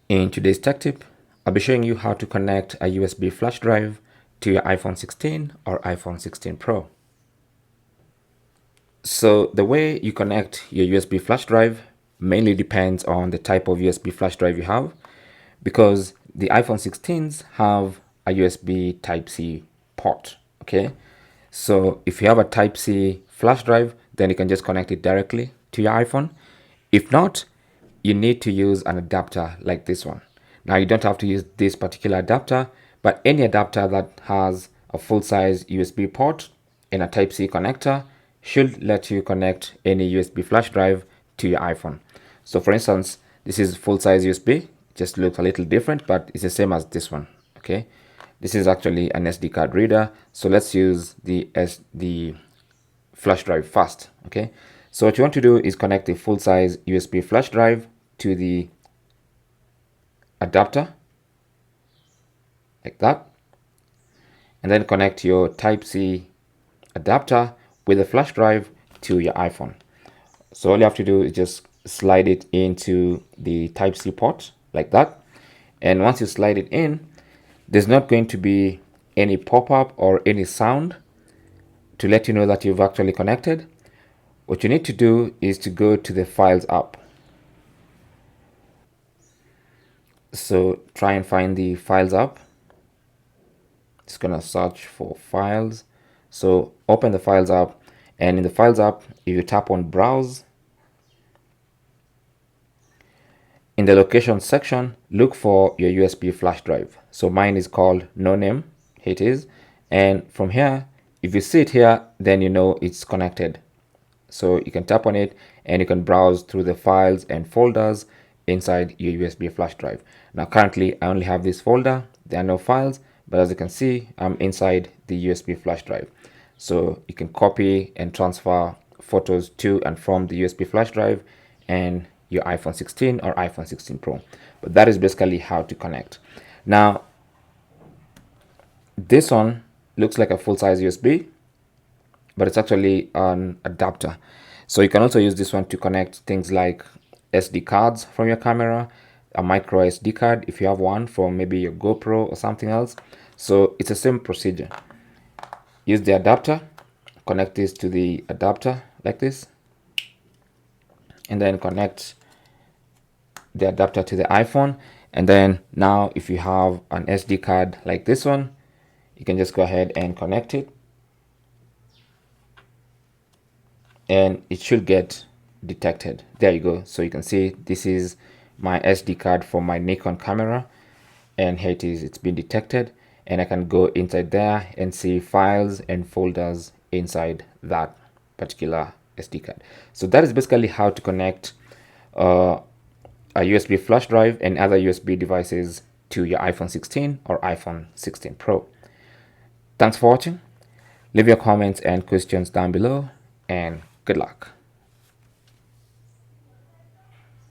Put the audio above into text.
In today's tech tip, I'll be showing you how to connect a USB flash drive to your iPhone 16 or iPhone 16 Pro. So the way you connect your USB flash drive mainly depends on the type of USB flash drive you have, because the iPhone 16s have a USB Type C port, okay? So if you have a Type C flash drive, then you can just connect it directly to your iPhone. If not, you need to use an adapter like this one. Now you don't have to use this particular adapter, but any adapter that has a full-size USB port and a Type C connector should let you connect any USB flash drive to your iPhone. So for instance, this is full-size USB, just looks a little different, but it's the same as this one, okay? This is actually an SD card reader, so let's use the flash drive first, okay? So what you want to do is connect the full-size USB flash drive to the adapter, like that, and then connect your Type C adapter with the flash drive to your iPhone. So all you have to do is just slide it into the Type C port like that, and once you slide it in, there's not going to be any pop-up or any sound to let you know that you've actually connected. What you need to do is to go to the Files app. So try and find the Files app. Just gonna search for Files. So open the Files app, and in the Files app, if you tap on Browse, in the Location section, look for your USB flash drive. So mine is called No Name. Here it is. And from here, if you see it here, then you know it's connected. So you can tap on it and you can browse through the files and folders inside your USB flash drive. Now currently I only have this folder, there are no files, but as you can see, I'm inside the USB flash drive. So you can copy and transfer photos to and from the USB flash drive and your iPhone 16 or iPhone 16 Pro. But that is basically how to connect. Now this one looks like a full-size USB, but it's actually an adapter. So you can also use this one to connect things like SD cards from your camera, a micro SD card if you have one from maybe your GoPro or something else. So it's the same procedure. Use the adapter, connect this to the adapter like this, and then connect the adapter to the iPhone. And then now if you have an SD card like this one, you can just go ahead and connect it, and it should get detected. There you go. So you can see this is my SD card for my Nikon camera, and here it is, it's been detected, and I can go inside there and see files and folders inside that particular SD card. So that is basically how to connect a USB flash drive and other USB devices to your iPhone 16 or iPhone 16 Pro. Thanks for watching. Leave your comments and questions down below, and good luck.